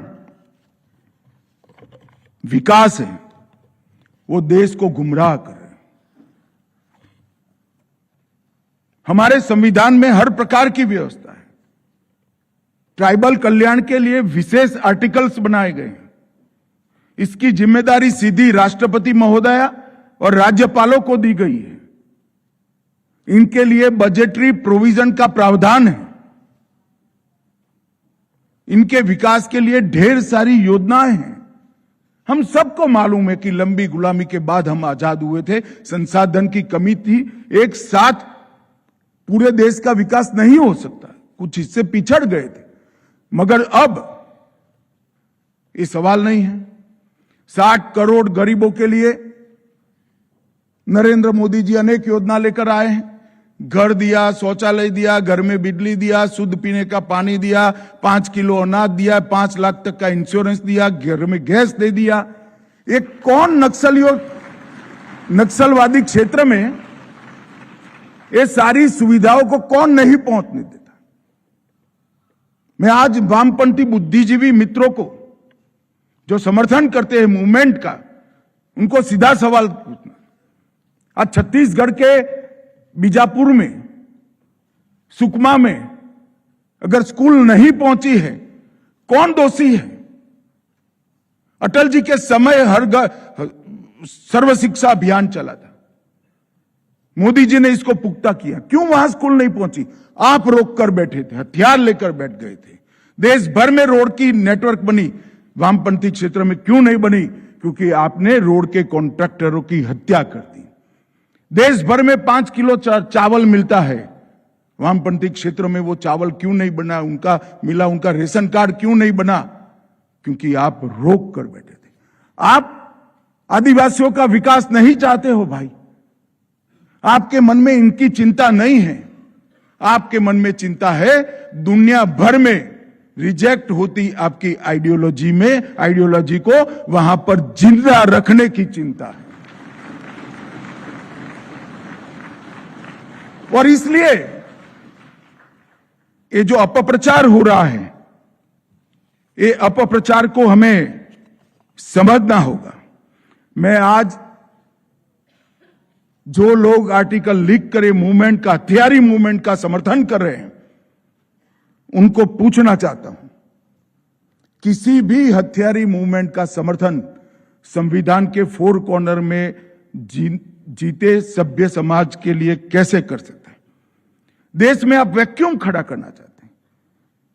विकास है, वो देश को गुमराह कर रहे हैं। हमारे संविधान में हर प्रकार की व्यवस्था है। ट्राइबल कल्याण के लिए विशेष आर्टिकल्स बनाए गए हैं। इसकी जिम्मेदारी सीधी राष्ट्रपति महोदया और राज्यपालों को दी गई है। इनके लिए बजटरी प्रोविजन का प्रावधान है। इनके विकास के लिए ढेर सारी योजनाएं हैं। हम सबको मालूम है कि लंबी गुलामी के बाद हम आजाद हुए थे, संसाधन की कमी थी, एक साथ पूरे देश का विकास नहीं हो सकता, कुछ हिस्से पिछड़ गए थे, मगर अब ये सवाल नहीं है। 60 करोड़ गरीबों के लिए नरेंद्र मोदी जी अनेक योजना लेकर आए हैं। घर दिया, शौचालय दिया, घर में बिजली दिया, शुद्ध पीने का पानी दिया, 5 किलो अनाज दिया, 5 लाख तक का इंश्योरेंस दिया, घर में गैस दे दिया। एक कौन नक्सलवादी क्षेत्र में ये सारी सुविधाओं को कौन नहीं पहुंचने देता? मैं आज वामपंथी बुद्धिजीवी मित्रों को जो समर्थन करते हैं मूवमेंट का, उनको सीधा सवाल पूछना। आज छत्तीसगढ़ के बीजापुर में, सुकमा में अगर स्कूल नहीं पहुंची है, कौन दोषी है? अटल जी के समय सर्व शिक्षा अभियान चला था, मोदी जी ने इसको पुख्ता किया। क्यों वहां स्कूल नहीं पहुंची? आप रोक कर बैठे थे, हथियार लेकर बैठ गए थे। देश भर में रोड की नेटवर्क बनी, वामपंथी क्षेत्र में क्यों नहीं बनी? क्योंकि आपने रोड के कॉन्ट्रैक्टरों की हत्या कर दी। देश भर में 5 किलो चावल मिलता है, वामपंथी क्षेत्र में वो चावल क्यों नहीं बना? उनका मिला, उनका रेशन कार्ड क्यों नहीं बना? क्योंकि आप रोक कर बैठे थे। आप आदिवासियों का विकास नहीं चाहते हो भाई, आपके मन में इनकी चिंता नहीं है। आपके मन में चिंता है दुनिया भर में रिजेक्ट होती आपकी आइडियोलॉजी को वहां पर जिंदा रखने की चिंता है। और इसलिए ये जो अपप्रचार हो रहा है, ये अपप्रचार को हमें समझना होगा। मैं आज जो लोग आर्टिकल लीक करे मूवमेंट का, हथियारी मूवमेंट का समर्थन कर रहे हैं, उनको पूछना चाहता हूं, किसी भी हथियारी मूवमेंट का समर्थन संविधान के 4 कॉर्नर में जीते सभ्य समाज के लिए कैसे कर सकते हैं? देश में आप वैक्यूम खड़ा करना चाहते हैं,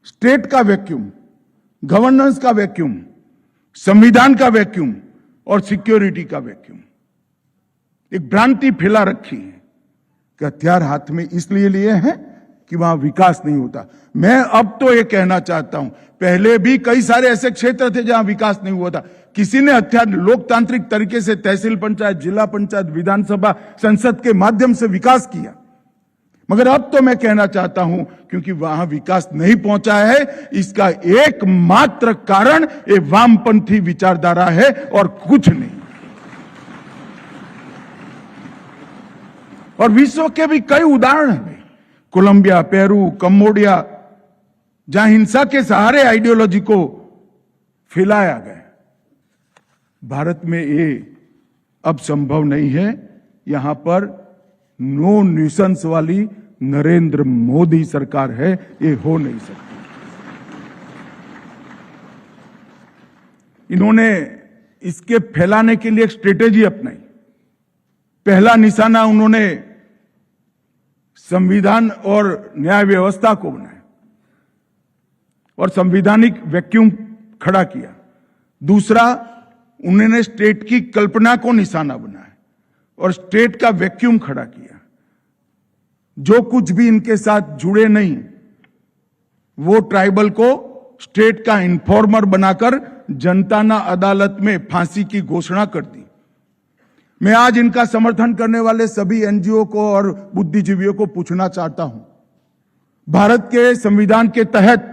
स्टेट का वैक्यूम, गवर्नेंस का वैक्यूम, संविधान का वैक्यूम और सिक्योरिटी का वैक्यूम। एक भ्रांति फैला रखी है कि हथियार हाथ में इसलिए लिए हैं कि वहां विकास नहीं होता। मैं अब तो ये कहना चाहता हूं, पहले भी कई सारे ऐसे क्षेत्र थे जहां विकास नहीं हुआ था। किसी ने हथियार लोकतांत्रिक तरीके से तहसील पंचायत, जिला पंचायत, विधानसभा, संसद के माध्यम से विकास किया। मगर अब तो मैं कहना चाहता हूं, क्योंकि वहां विकास नहीं पहुंचा है, इसका एकमात्र कारण ये वामपंथी विचारधारा है और कुछ नहीं। और विश्व के भी कई उदाहरण हैं, कोलंबिया, पेरू, कंबोडिया, जहां हिंसा के सहारे आइडियोलॉजी को फैलाया गया। भारत में ये अब संभव नहीं है। यहां पर नो न्यूसेंस वाली नरेंद्र मोदी सरकार है, ये हो नहीं सकता। इन्होंने इसके फैलाने के लिए एक स्ट्रेटेजी अपनाई। पहला निशाना उन्होंने संविधान और न्याय व्यवस्था को बनाया और संवैधानिक वैक्यूम खड़ा किया। दूसरा, उन्होंने स्टेट की कल्पना को निशाना बनाया और स्टेट का वैक्यूम खड़ा किया। जो कुछ भी इनके साथ जुड़े नहीं, वो ट्राइबल को स्टेट का इन्फॉर्मर बनाकर जनता ना अदालत में फांसी की घोषणा कर दी। मैं आज इनका समर्थन करने वाले सभी एनजीओ को और बुद्धिजीवियों को पूछना चाहता हूं, भारत के संविधान के तहत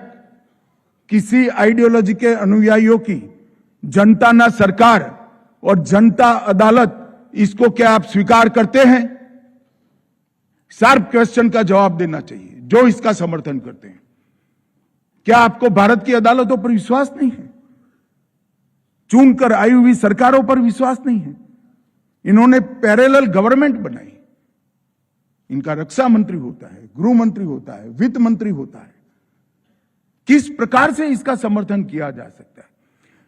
किसी आइडियोलॉजी के अनुयायियों की जनता ना सरकार और जनता अदालत, इसको क्या आप स्वीकार करते हैं? शार्प क्वेश्चन का जवाब देना चाहिए जो इसका समर्थन करते हैं। क्या आपको भारत की अदालतों पर विश्वास नहीं है? चुनकर आई हुई सरकारों पर विश्वास नहीं है? इन्होंने पैरेलल गवर्नमेंट बनाई। इनका रक्षा मंत्री होता है, गृह मंत्री होता है, वित्त मंत्री होता है। किस प्रकार से इसका समर्थन किया जा सकता है?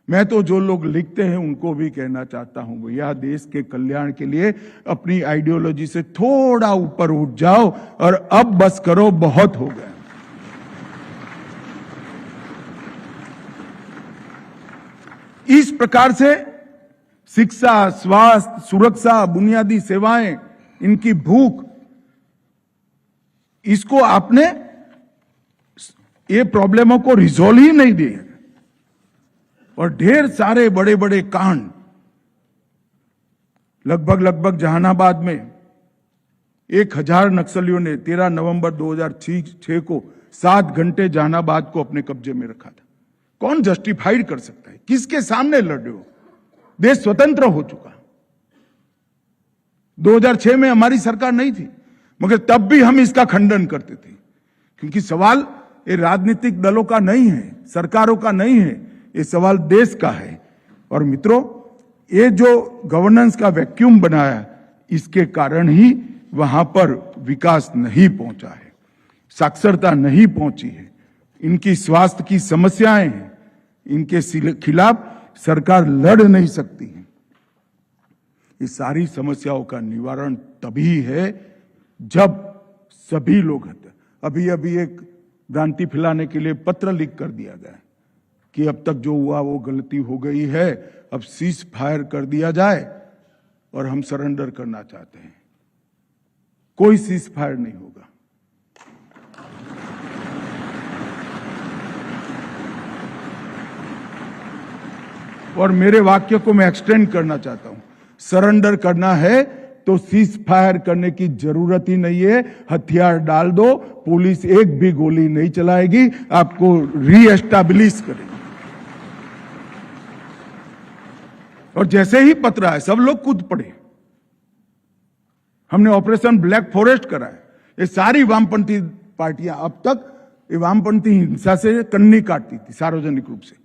मैं तो जो लोग लिखते हैं उनको भी कहना चाहता हूं, भैया देश के कल्याण के लिए अपनी आइडियोलॉजी से थोड़ा ऊपर उठ जाओ और अब बस करो, बहुत हो गया। इस प्रकार से शिक्षा, स्वास्थ्य, सुरक्षा, बुनियादी सेवाएं, इनकी भूख, इसको आपने ये प्रॉब्लमों को रिजॉल्व ही नहीं दिए और ढेर सारे बड़े बड़े कांड, लगभग जहानाबाद में 1000 नक्सलियों ने 13 नवंबर 2006 को 7 घंटे जहानाबाद को अपने कब्जे में रखा था। कौन जस्टिफाइड कर सकता है? किसके सामने लड़ रहे हो? देश स्वतंत्र हो चुका। 2006 में हमारी सरकार नहीं थी, मगर तब भी हम इसका खंडन करते थे, क्योंकि सवाल ये राजनीतिक दलों का नहीं है, सरकारों का नहीं है, ये सवाल देश का है। और मित्रों, ये जो गवर्नेंस का वैक्यूम बनाया, इसके कारण ही वहां पर विकास नहीं पहुंचा है, साक्षरता नहीं पहुंची है, इनकी स्वास्थ्य की समस्याएं हैं, इनके खिलाफ सरकार लड़ नहीं सकती है। ये सारी समस्याओं का निवारण तभी है जब सभी लोग हते। अभी अभी एक भ्रांति फैलाने के लिए पत्र लीक कर दिया गया कि अब तक जो हुआ वो गलती हो गई है, अब सीज फायर कर दिया जाए और हम सरेंडर करना चाहते हैं। कोई सीज फायर नहीं होगा। और मेरे वाक्य को मैं एक्सटेंड करना चाहता हूं, सरेंडर करना है तो सीज फायर करने की जरूरत ही नहीं है, हथियार डाल दो, पुलिस एक भी गोली नहीं चलाएगी, आपको रीएस्टैब्लिश करेगी। और जैसे ही पत्र आए सब लोग कूद पड़े। हमने ऑपरेशन ब्लैक फॉरेस्ट करा है। ये सारी वामपंथी पार्टियां अब तक ये वामपंथी हिंसा से कन्नी काटती थी सार्वजनिक रूप से,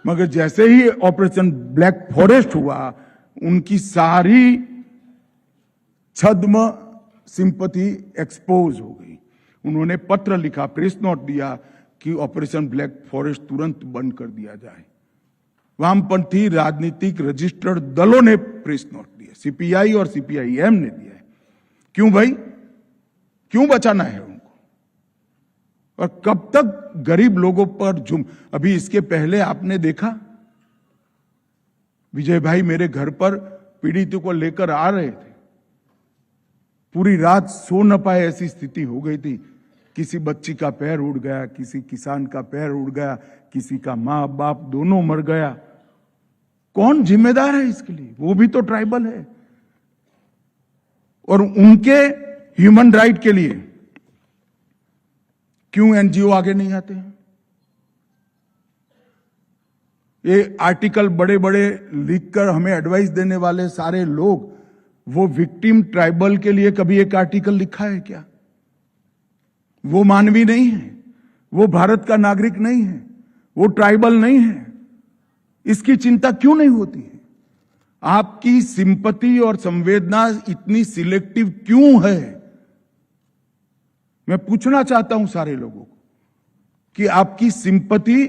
मगर जैसे ही ऑपरेशन ब्लैक फॉरेस्ट हुआ उनकी सारी छद्म सिंपैथी एक्सपोज हो गई। उन्होंने पत्र लिखा, प्रेस नोट दिया कि ऑपरेशन ब्लैक फॉरेस्ट तुरंत बंद कर दिया जाए। वामपंथी राजनीतिक रजिस्टर्ड दलों ने प्रेस नोट दिया, सीपीआई और सीपीआईएम ने दिया है। क्यों भाई, क्यों बचाना है उनको? और कब तक गरीब लोगों पर अभी इसके पहले आपने देखा विजय भाई मेरे घर पर पीड़ितों को लेकर आ रहे थे, पूरी रात सो न पाए ऐसी स्थिति हो गई थी। किसी बच्ची का पैर उड़ गया, किसी किसान का पैर उड़ गया, किसी का मां बाप दोनों मर गया। कौन जिम्मेदार है इसके लिए? वो भी तो ट्राइबल है। और उनके ह्यूमन राइट के लिए क्यों एनजीओ आगे नहीं आते हैं? ये आर्टिकल बड़े बड़े लिखकर हमें एडवाइस देने वाले सारे लोग, वो विक्टिम ट्राइबल के लिए कभी एक आर्टिकल लिखा है क्या? वो मानवीय नहीं है, वो भारत का नागरिक नहीं है, वो ट्राइबल नहीं है। इसकी चिंता क्यों नहीं होती है? आपकी सिंपैथी और संवेदना इतनी सिलेक्टिव क्यों है? मैं पूछना चाहता हूं सारे लोगों को कि आपकी सिंपैथी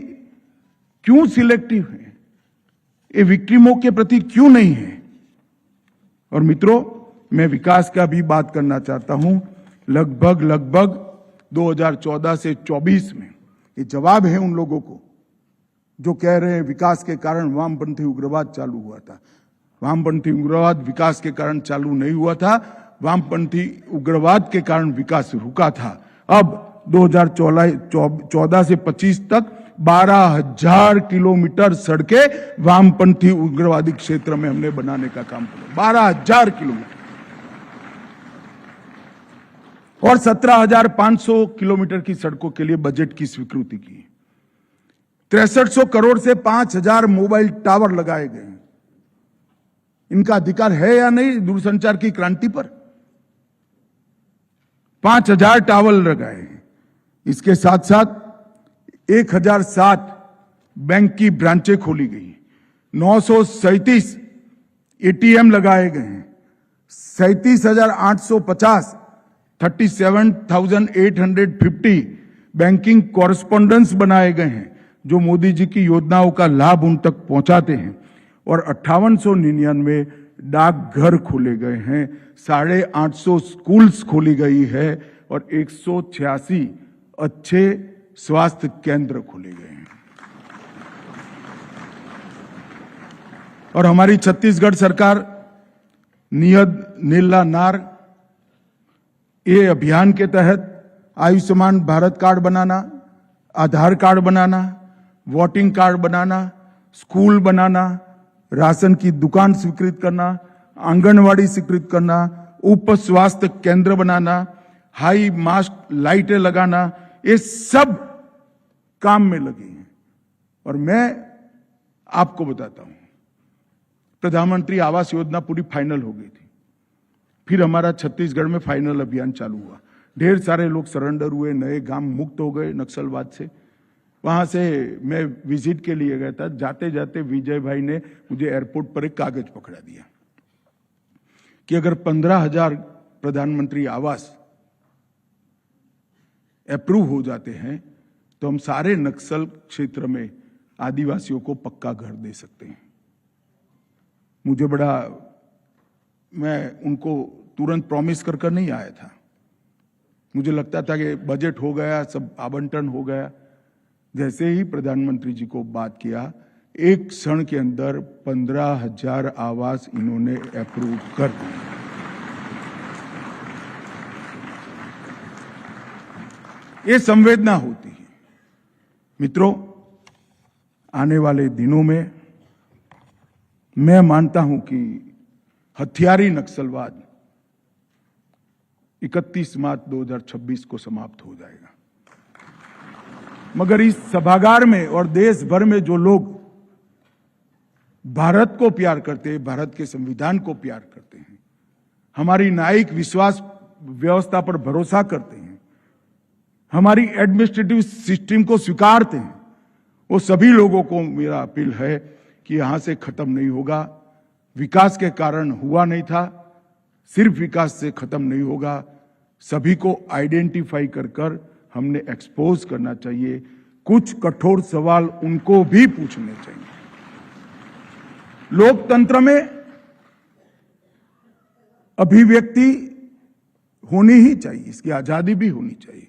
क्यों सिलेक्टिव है? ये विक्टिमों के प्रति क्यों नहीं है? और मित्रों, मैं विकास का भी बात करना चाहता हूं। लगभग 2014 से 24 में ये जवाब है उन लोगों को जो कह रहे हैं विकास के कारण वामपंथी उग्रवाद चालू हुआ था। वामपंथी उग्रवाद विकास के कारण चालू नहीं हुआ था, वामपंथी उग्रवाद के कारण विकास रुका था। अब 2014 से 25 तक 12,000 किलोमीटर सड़कें वामपंथी उग्रवादी क्षेत्र में हमने बनाने का काम किया। 12,000 किलोमीटर और 17,500 किलोमीटर की सड़कों के लिए बजट की स्वीकृति की। 6300 करोड़ से 5,000 मोबाइल टावर लगाए गए। इनका अधिकार है या नहीं दूरसंचार की क्रांति पर? 5,000 टावर लगाए। इसके साथ साथ 1,007 बैंक की ब्रांचें खोली गई, 937 एटीएम लगाए गए हैं, 37,850 37,850 बैंकिंग कॉरेस्पॉन्डेंस बनाए गए हैं जो मोदी जी की योजनाओं का लाभ उन तक पहुंचाते हैं, और 5899 डाकघर खोले गए हैं, 850 स्कूल्स खोली गई है और 186 अच्छे स्वास्थ्य केंद्र खोले गए हैं। और हमारी छत्तीसगढ़ सरकार नियत नीला नार ये अभियान के तहत आयुष्मान भारत कार्ड बनाना, आधार कार्ड बनाना, वोटिंग कार्ड बनाना, स्कूल बनाना, राशन की दुकान स्वीकृत करना, आंगनवाड़ी स्वीकृत करना, उप स्वास्थ्य केंद्र बनाना, हाई मास्क लाइटें लगाना, ये सब काम में लगी हैं। और मैं आपको बताता हूं, प्रधानमंत्री आवास योजना पूरी फाइनल हो गई थी, फिर हमारा छत्तीसगढ़ में फाइनल अभियान चालू हुआ। ढेर सारे लोग सरेंडर हुए, नए गांव मुक्त हो गए नक्सलवाद से। वहां से मैं विजिट के लिए गया था, जाते जाते विजय भाई ने मुझे एयरपोर्ट पर एक कागज पकड़ा दिया कि अगर 15,000 प्रधानमंत्री आवास अप्रूव हो जाते हैं तो हम सारे नक्सल क्षेत्र में आदिवासियों को पक्का घर दे सकते हैं। मुझे बड़ा मैं उनको तुरंत प्रॉमिस कर नहीं आया था। मुझे लगता था कि बजट हो गया, सब आवंटन हो गया। जैसे ही प्रधानमंत्री जी को बात किया, एक क्षण के अंदर 15,000 आवास इन्होंने अप्रूव कर दिए। ये संवेदना होती है। मित्रों, आने वाले दिनों में मैं मानता हूं कि हथियारी नक्सलवाद 31 मार्च 2026 को समाप्त हो जाएगा। मगर इस सभागार में और देश भर में जो लोग भारत को प्यार करते हैं, भारत के संविधान को प्यार करते हैं, हमारी न्यायिक विश्वास व्यवस्था पर भरोसा करते हैं, हमारी एडमिनिस्ट्रेटिव सिस्टम को स्वीकारते हैं, वो सभी लोगों को मेरा अपील है कि यहां से खत्म नहीं होगा। विकास के कारण हुआ नहीं था, सिर्फ विकास से खत्म नहीं होगा। सभी को आइडेंटिफाई कर हमने एक्सपोज करना चाहिए। कुछ कठोर सवाल उनको भी पूछने चाहिए। लोकतंत्र में अभिव्यक्ति होनी ही चाहिए, इसकी आजादी भी होनी चाहिए।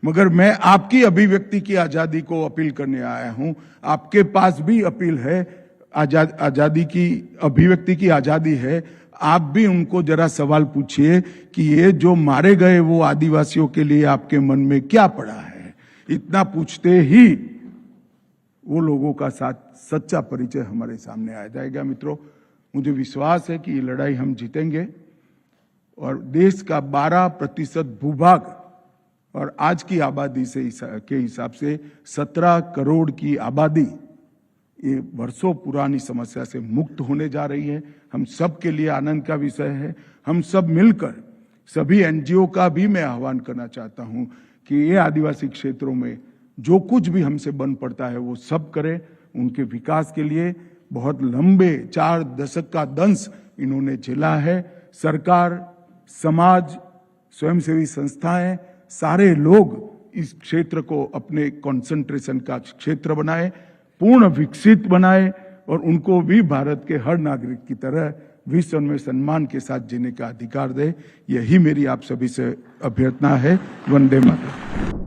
मगर मैं आपकी अभिव्यक्ति की आजादी को अपील करने आया हूं। आपके पास भी अपील है, आजादी की, अभिव्यक्ति की आजादी है। आप भी उनको जरा सवाल पूछिए कि ये जो मारे गए वो आदिवासियों के लिए आपके मन में क्या पड़ा है। इतना पूछते ही वो लोगों का सच्चा परिचय हमारे सामने आ जाएगा। मित्रों, मुझे विश्वास है कि ये लड़ाई हम जीतेंगे और देश का 12% भूभाग और आज की आबादी के हिसाब से 17 करोड़ की आबादी ये वर्षों पुरानी समस्या से मुक्त होने जा रही है। हम सब के लिए आनंद का विषय है। हम सब मिलकर, सभी एनजीओ का भी मैं आह्वान करना चाहता हूं कि ये आदिवासी क्षेत्रों में जो कुछ भी हमसे बन पड़ता है वो सब करें। उनके विकास के लिए बहुत लंबे 4 दशक का दंश इन्होंने झेला है। सरकार, समाज, स्वयंसेवी संस्थाएं, सारे लोग इस क्षेत्र को अपने कंसंट्रेशन का क्षेत्र बनाए, पूर्ण विकसित बनाए और उनको भी भारत के हर नागरिक की तरह विश्व में सम्मान के साथ जीने का अधिकार दे। यही मेरी आप सभी से अभ्यर्थना है। वंदे मातरम।